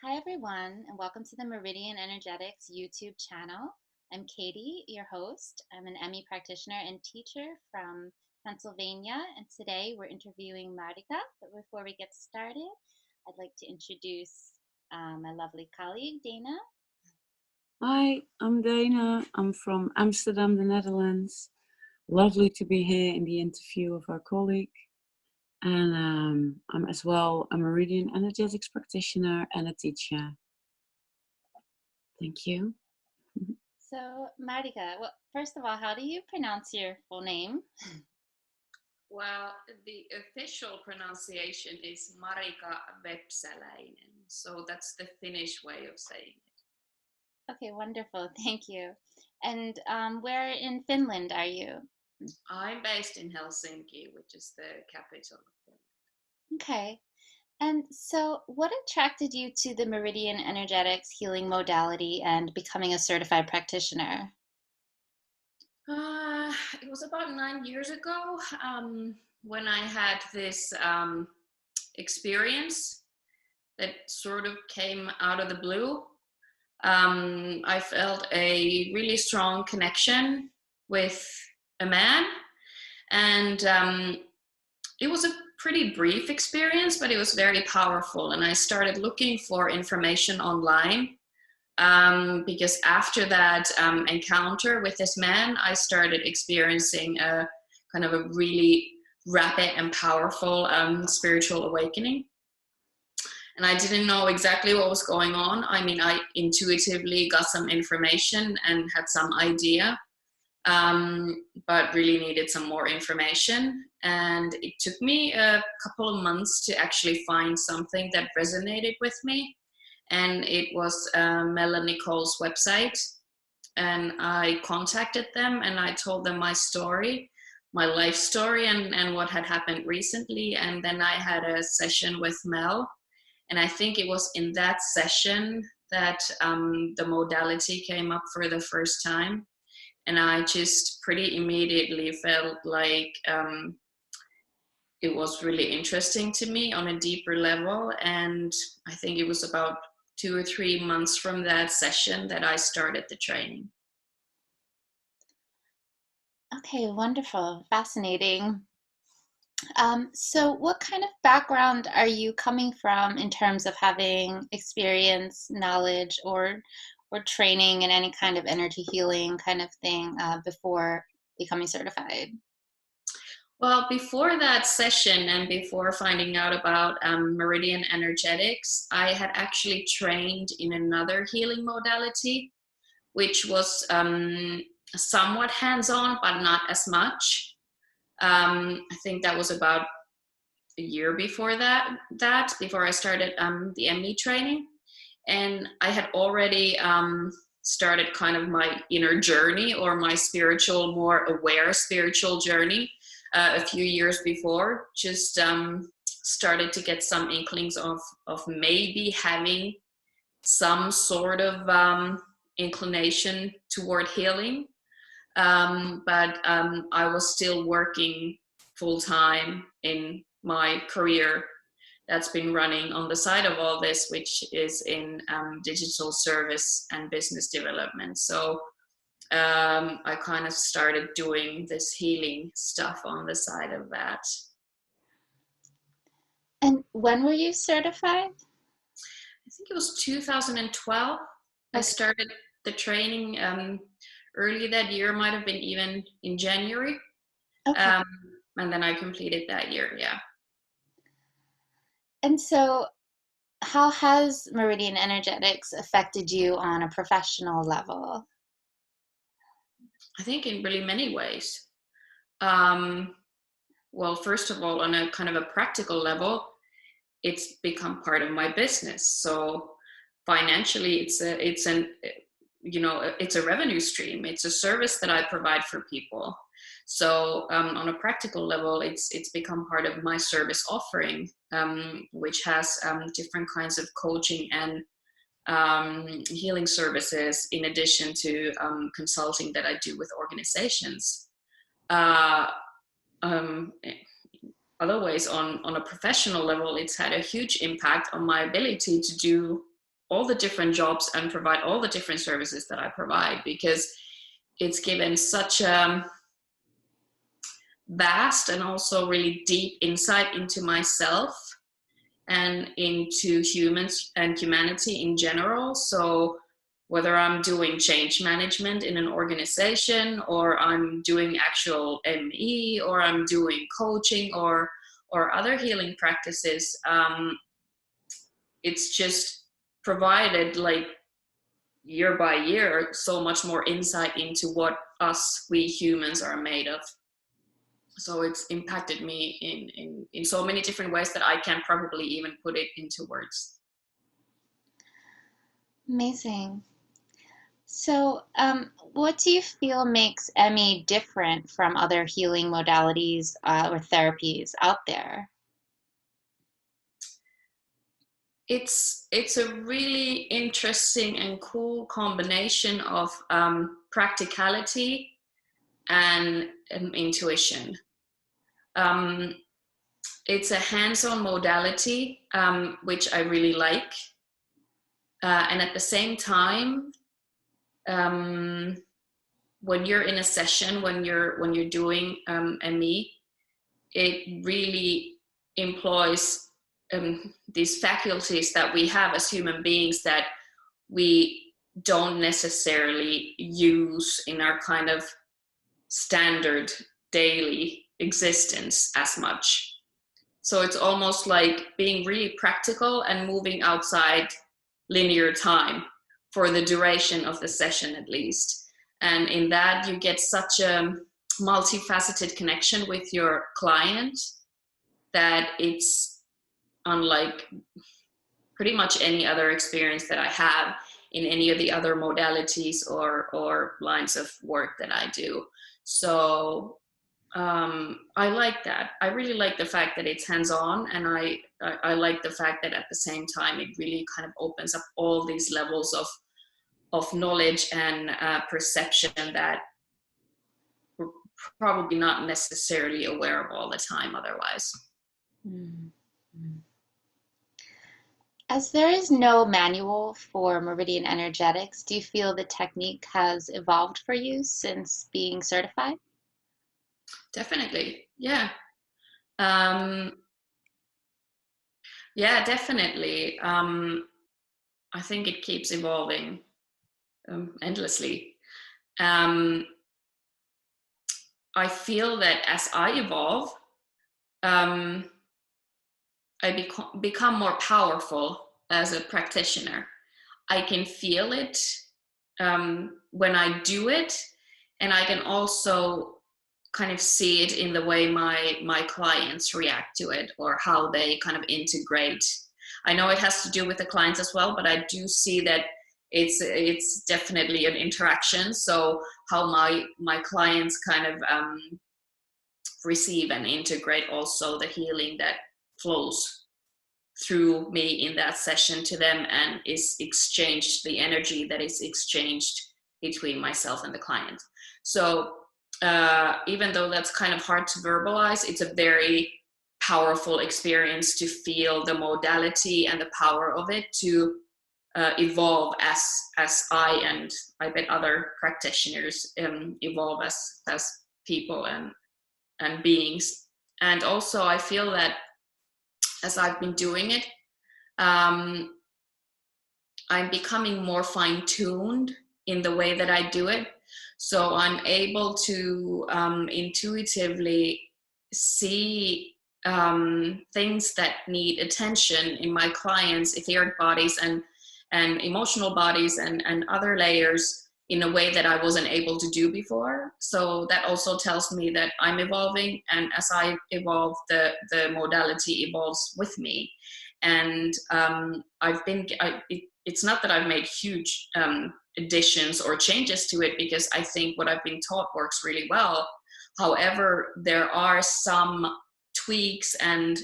Hi, everyone, and welcome to the Meridian Energetics YouTube channel. I'm Katie, your host. I'm an ME practitioner and teacher from Pennsylvania, and today we're interviewing Marika. But before we get started, I'd like to introduce my lovely colleague, Danah. Hi, I'm Danah. I'm from Amsterdam, the Netherlands. Lovely to be here in the interview of our colleague. And I'm as well a Meridian Energetics practitioner and a teacher. Thank you. So, Marika, well, first of all, how do you pronounce your full name? Well, the official pronunciation is Marika Vepsäläinen, so that's the Finnish way of saying it. Okay, wonderful. Thank you. And where in Finland are you? I'm based in Helsinki, which is the capital of Finland. Okay. And so, what attracted you to the Meridian Energetics healing modality and becoming a certified practitioner? It was about 9 years ago when I had this experience that sort of came out of the blue. I felt a really strong connection with a man, and it was a pretty brief experience, but it was very powerful. And I started looking for information online because after that encounter with this man, I started experiencing a kind of a really rapid and powerful spiritual awakening. And I didn't know exactly what was going on. I mean, I intuitively got some information and had some idea, but really needed some more information. And it took me a couple of months to actually find something that resonated with me. And it was Melanie Cole's website. And I contacted them and I told them my story, my life story, and what had happened recently. And then I had a session with Mel. And I think it was in that session that the modality came up for the first time. And I just pretty immediately felt like it was really interesting to me on a deeper level. And I think it was about 2 or 3 months from that session that I started the training. Okay, wonderful, fascinating. So, what kind of background are you coming from in terms of having experience, knowledge, or training in any kind of energy healing kind of thing before becoming certified? Well, before that session and before finding out about Meridian Energetics, I had actually trained in another healing modality, which was somewhat hands-on, but not as much. I think that was about a year before that before I started the ME training. And I had already started kind of my inner journey or my spiritual, more aware spiritual journey a few years before. Just started to get some inklings of maybe having some sort of inclination toward healing. But I was still working full time in my career that's been running on the side of all this, which is in digital service and business development. So I kind of started doing this healing stuff on the side of that. And when were you certified? I think it was 2012. I Okay. started the training early that year, might have been even in January. Okay. And then I completed that year, yeah. And so, how has Meridian Energetics affected you on a professional level? I think in really many ways. Um, well, first of all, on a kind of a practical level, it's become part of my business. So financially, it's a revenue stream. It's a service that I provide for people. So on a practical level, it's become part of my service offering, which has different kinds of coaching and healing services in addition to consulting that I do with organizations. Uh, um, Other ways, on a professional level, it's had a huge impact on my ability to do all the different jobs and provide all the different services that I provide, because it's given such a vast and also really deep insight into myself and into humans and humanity in general. So whether I'm doing change management in an organization, or I'm doing actual ME, or I'm doing coaching or other healing practices, it's just provided, like, year by year, so much more insight into what we humans are made of. So it's impacted me in so many different ways that I can't probably even put it into words. Amazing. So, what do you feel makes ME different from other healing modalities or therapies out there? It's a really interesting and cool combination of practicality and intuition. It's a hands-on modality, which I really like. And at the same time, when you're in a session, when you're doing ME, it really employs these faculties that we have as human beings that we don't necessarily use in our kind of standard daily existence as much. So it's almost like being really practical and moving outside linear time for the duration of the session, at least. And in that, you get such a multifaceted connection with your client that it's unlike pretty much any other experience that I have in any of the other modalities or lines of work that I do. So I like that. I really like the fact that it's hands-on, and I like the fact that at the same time it really kind of opens up all these levels of knowledge and perception that we're probably not necessarily aware of all the time otherwise. Mm-hmm. As there is no manual for Meridian energetics, do you feel the technique has evolved for you since being certified? Definitely, yeah. Yeah, definitely. I think it keeps evolving endlessly. I feel that as I evolve, I become more powerful as a practitioner. I can feel it when I do it, and I can also kind of see it in the way my clients react to it, or how they kind of integrate. I know it has to do with the clients as well, but I do see that it's definitely an interaction. So how my clients kind of receive and integrate also the healing that flows through me in that session to them, and is exchanged, the energy that is exchanged between myself and the client. So even though that's kind of hard to verbalize, it's a very powerful experience to feel the modality and the power of it to evolve as I, and I bet other practitioners evolve as people and beings. And also I feel that as I've been doing it, I'm becoming more fine-tuned in the way that I do it. So I'm able to intuitively see things that need attention in my clients' etheric bodies and emotional bodies and other layers in a way that I wasn't able to do before. So that also tells me that I'm evolving, and as I evolve, the modality evolves with me. And it's not that I've made huge additions or changes to it, because I think what I've been taught works really well. However, there are some tweaks and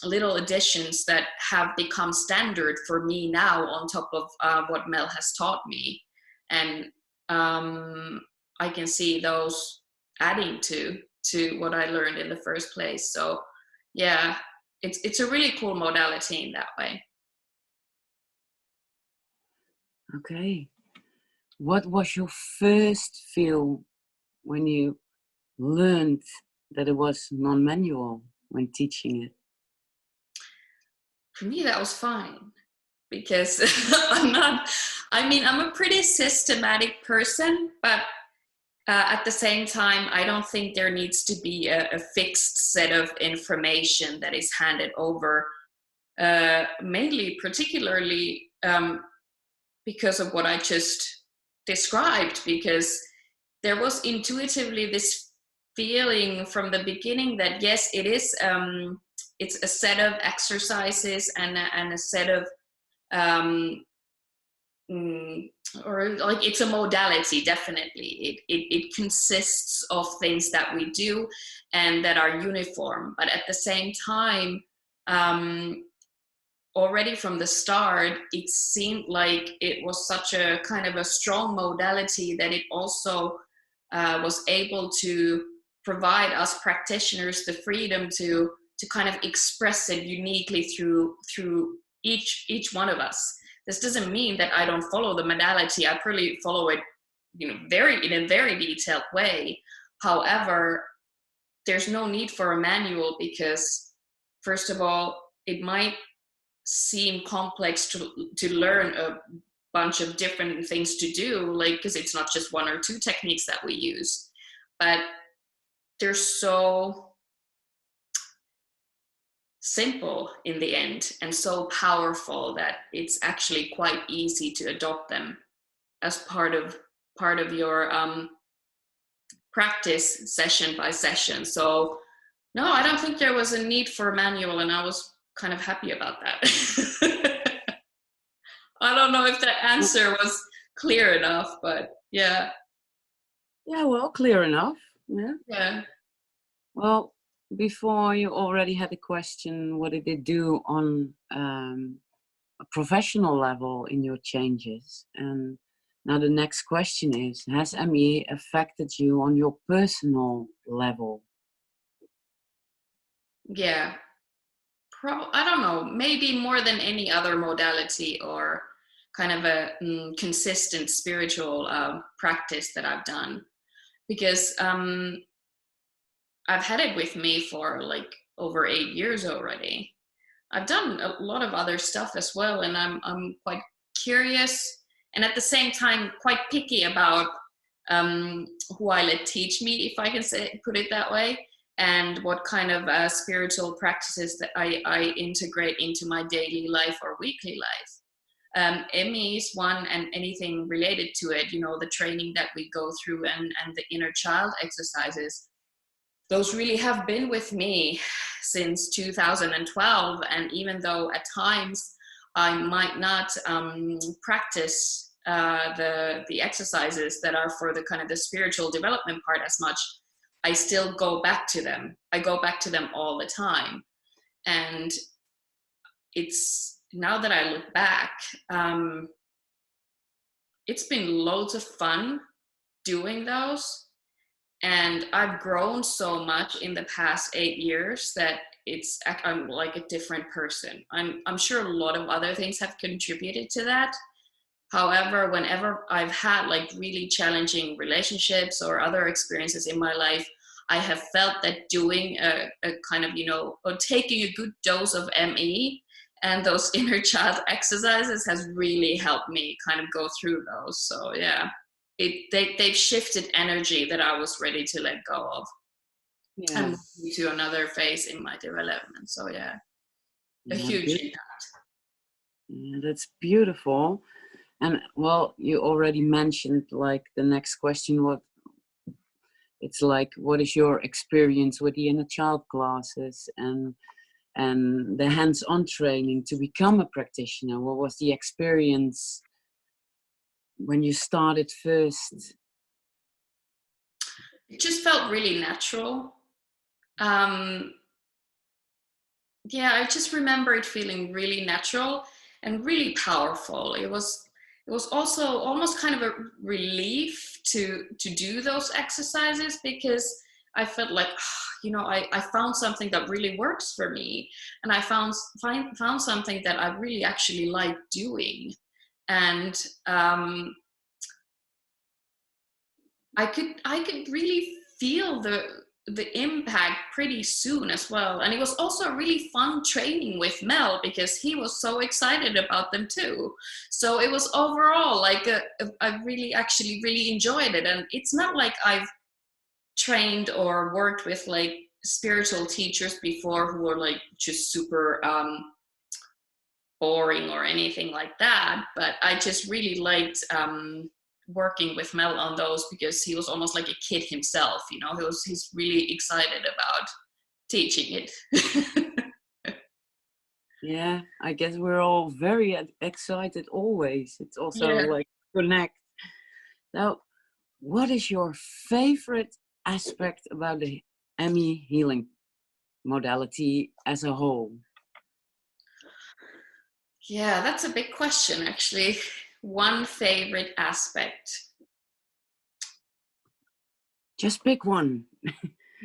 little additions that have become standard for me now on top of what Mel has taught me. And I can see those adding to what I learned in the first place. So yeah, it's a really cool modality in that way. Okay. What was your first feel when you learned that it was non-manual when teaching it? For me, that was fine because I'm a pretty systematic person, but at the same time, I don't think there needs to be a fixed set of information that is handed over, mainly, particularly because of what I just described, because there was intuitively this feeling from the beginning that yes, it is it's a set of exercises and a set of um, or like it's a modality. Definitely it consists of things that we do and that are uniform, but at the same time, um, already from the start, it seemed like it was such a kind of a strong modality that it also was able to provide us practitioners the freedom to kind of express it uniquely through each one of us. This doesn't mean that I don't follow the modality. I probably follow it, very in a very detailed way. However, there's no need for a manual because, first of all, it might seem complex to learn a bunch of different things to do, like, because it's not just one or two techniques that we use, but they're so simple in the end and so powerful that it's actually quite easy to adopt them as part of your practice session by session. So no, I don't think there was a need for a manual, and I was kind of happy about that. I don't know if that answer was clear enough, but yeah. Yeah, well, clear enough. Yeah. Yeah. Well, before you already had a question, what did it do on a professional level in your changes? And now the next question is, has ME affected you on your personal level? Yeah. I don't know, maybe more than any other modality or kind of a consistent spiritual practice that I've done, because I've had it with me for like over 8 years already. I've done a lot of other stuff as well, and I'm quite curious and at the same time quite picky about who I let teach me, if I can put it that way, and what kind of spiritual practices that I integrate into my daily life or weekly life. ME is one, and anything related to it, the training that we go through and the inner child exercises, those really have been with me since 2012. And even though at times I might not practice the exercises that are for the kind of the spiritual development part as much, I still go back to them. I go back to them all the time. And it's, now that I look back, it's been loads of fun doing those. And I've grown so much in the past 8 years that I'm like a different person. I'm sure a lot of other things have contributed to that. However, whenever I've had like really challenging relationships or other experiences in my life, I have felt that doing a kind of, or taking a good dose of ME and those inner child exercises has really helped me kind of go through those. So yeah. They've shifted energy that I was ready to let go of, and move to another phase in my development. So yeah, a huge impact. Yeah, that's beautiful. And well, you already mentioned like the next question, what is your experience with the inner child classes and the hands-on training to become a practitioner? What was the experience when you started first? It just felt really natural. Yeah, I just remember it feeling really natural and really powerful. It was also almost kind of a relief to do those exercises, because I felt like, I found something that really works for me, and I found something that I really actually like doing. and I could really feel the impact pretty soon as well. And it was also really fun training with Mel because he was so excited about them too. So it was overall like I really actually really enjoyed it. And it's not like I've trained or worked with like spiritual teachers before who were like just super boring or anything like that, but I just really liked working with Mel on those because he was almost like a kid himself, you know. He's really excited about teaching it. Yeah, I guess we're all very excited always. It's also Yeah. like connect. Now, what is your favorite aspect about the ME healing modality as a whole? Yeah, that's a big question actually. One favorite aspect. Just pick one.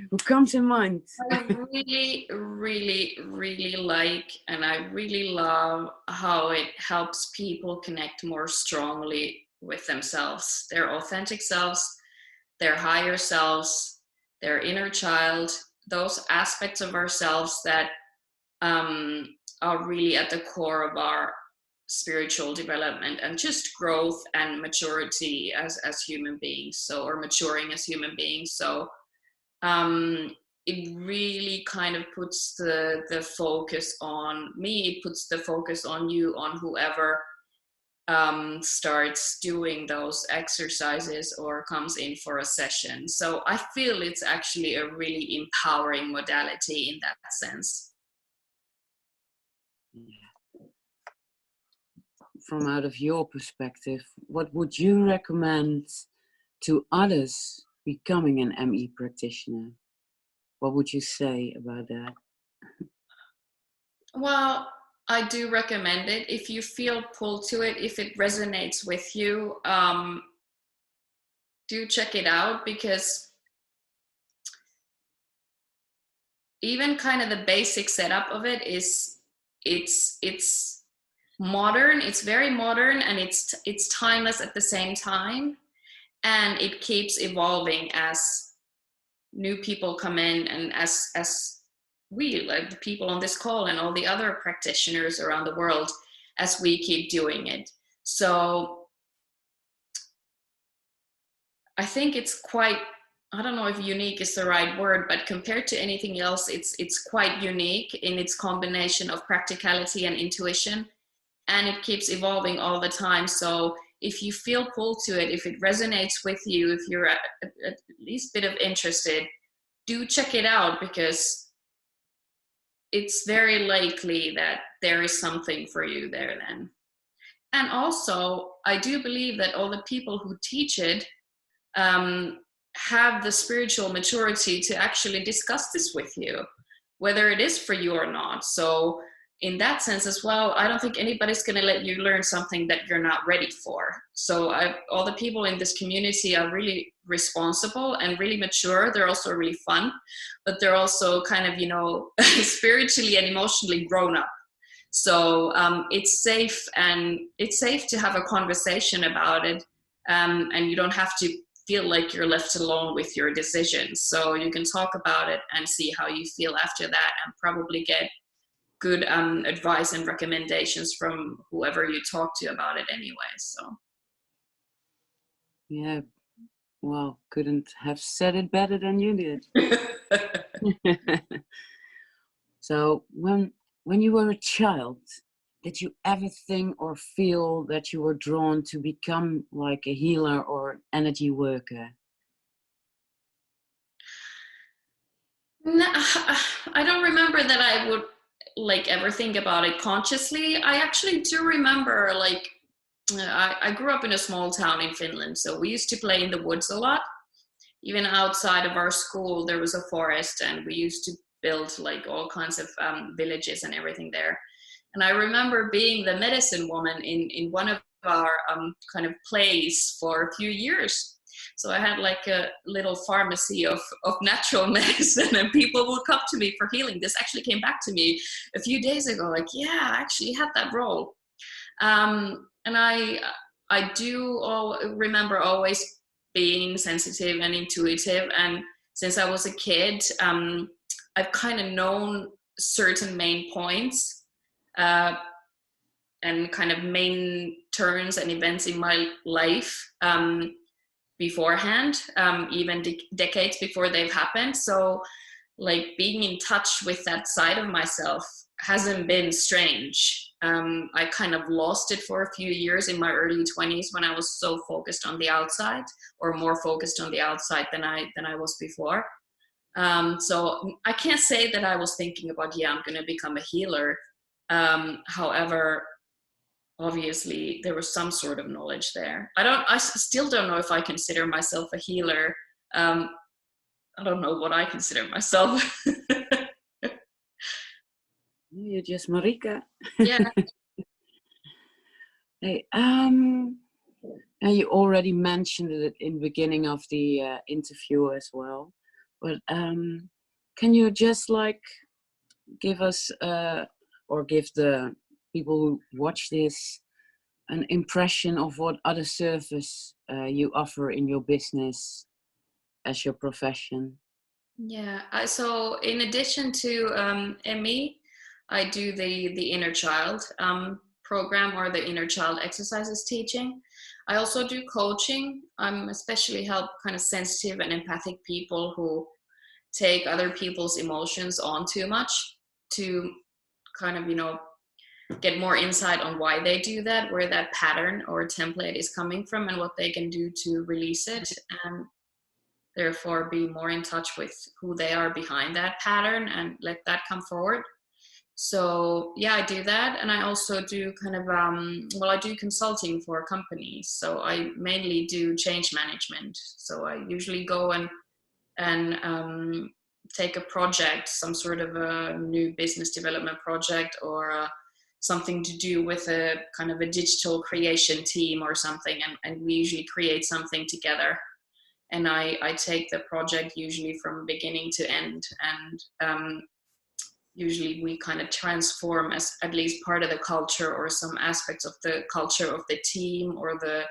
Who comes in mind? I really, really, really like, and I really love how it helps people connect more strongly with themselves, their authentic selves, their higher selves, their inner child, those aspects of ourselves that are really at the core of our spiritual development and just growth and maturity as human beings, so, or maturing as human beings. So it really kind of puts the focus on me, it puts the focus on you, on whoever starts doing those exercises or comes in for a session. So I feel it's actually a really empowering modality in that sense. From out of your perspective, what would you recommend to others becoming an ME practitioner? What would you say about that? Well, I do recommend it. If you feel pulled to it, if it resonates with you, do check it out, because even kind of the basic setup of it is it's modern, it's very modern, and it's timeless at the same time, and it keeps evolving as new people come in, and as we, like the people on this call and all the other practitioners around the world, as we keep doing it. So I think it's quite, I don't know if unique is the right word, but compared to anything else, it's quite unique in its combination of practicality and intuition, and it keeps evolving all the time. So if you feel pulled to it, if it resonates with you, if you're at least a bit of interested, do check it out, because it's very likely that there is something for you there then. And also, I do believe that all the people who teach it have the spiritual maturity to actually discuss this with you, whether it is for you or not. So in that sense as well, I don't think anybody's going to let you learn something that you're not ready for. So all the people in this community are really responsible and really mature. They're also really fun, but they're also kind of, you know, spiritually and emotionally grown up. So it's safe, and it's safe to have a conversation about it, and you don't have to feel like you're left alone with your decisions. So you can talk about it and see how you feel after that, and probably get good advice and recommendations from whoever you talk to about it anyway. So Yeah, well, couldn't have said it better than you did. So when you were a child, did you ever think or feel that you were drawn to become like a healer or energy worker? no, I don't remember that I would like ever think about it consciously. I actually do remember, like, I grew up in a small town in Finland, so we used to play in the woods a lot. Even outside of our school, there was a forest, and we used to build like all kinds of villages and everything there. And I remember being the medicine woman in one of our kind of plays for a few years. So I had like a little pharmacy of natural medicine, and people would come to me for healing. This actually came back to me a few days ago, like, yeah, I actually had that role. And I do remember always being sensitive and intuitive. And since I was a kid, I've kind of known certain main points and kind of main turns and events in my life beforehand, even decades before they've happened. So like being in touch with that side of myself hasn't been strange. I kind of lost it for a few years in my early 20s when I was so focused on the outside, or more focused on the outside than I was before. So I can't say that I was thinking about, yeah, I'm going to become a healer. However, obviously there was some sort of knowledge there. I still don't know if I consider myself a healer. I don't know what I consider myself. You're just Marika. Yeah. Hey, and you already mentioned it in the beginning of the interview as well, but can you just like give us or give the people who watch this an impression of what other service you offer in your business as your profession? Yeah. So in addition to ME, I do the inner child program, or the inner child exercises teaching. I also do coaching. Especially help kind of sensitive and empathic people who take other people's emotions on too much, to kind of, get more insight on why they do that, where that pattern or template is coming from, and what they can do to release it, and therefore be more in touch with who they are behind that pattern and let that come forward. So yeah, I do that. And I also do kind of I do consulting for companies. So I mainly do change management. So I usually go and take a project, some sort of a new business development project, or something to do with a kind of a digital creation team or something, and we usually create something together. And I take the project usually from beginning to end, and usually we kind of transform as at least part of the culture, or some aspects of the culture of the team, or the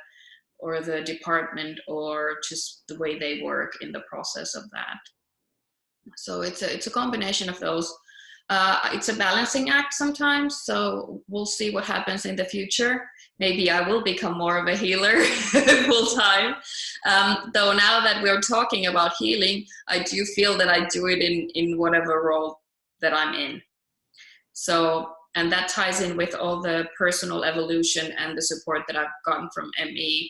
department, or just the way they work in the process of that. So it's a combination of those. It's a balancing act sometimes, so we'll see what happens in the future. Maybe I will become more of a healer full time. Though now that we're talking about healing, I do feel that I do it in whatever role that I'm in. So, and that ties in with all the personal evolution and the support that I've gotten from ME,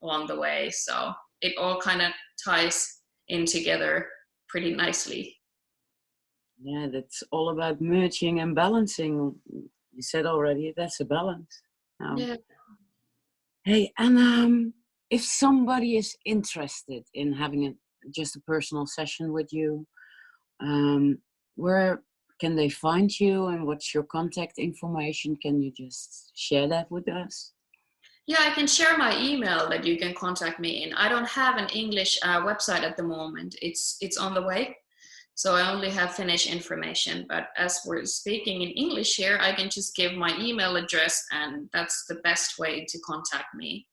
along the way. So it all kind of ties in together pretty nicely. Yeah, that's all about merging and balancing. You said already, that's a balance. Yeah. Hey, and if somebody is interested in having just a personal session with you, where can they find you, and what's your contact information? Can you just share that with us? Yeah, I can share my email that you can contact me in. I don't have an English website at the moment. It's on the way. So I only have Finnish information, but as we're speaking in English here, I can just give my email address, and that's the best way to contact me.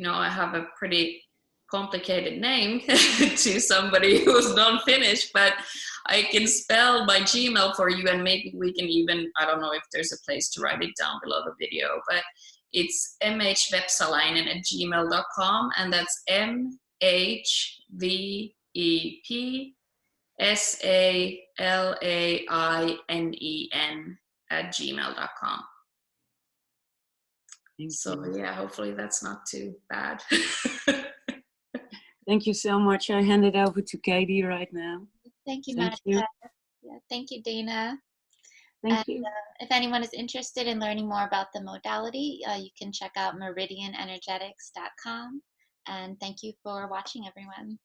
I have a pretty complicated name to somebody who's non-Finnish, but I can spell my Gmail for you, and maybe we can even, I don't know if there's a place to write it down below the video, but it's mhvepsäläinen@gmail.com, and that's MHVEPSALAINEN@gmail.com. So yeah, hopefully that's not too bad. Thank you so much. I hand it over to Katie right now. Thank you, Thank Marika. you. Yeah, thank you, Danah. Thank you. If anyone is interested in learning more about the modality, you can check out meridianenergetics.com. And thank you for watching, everyone.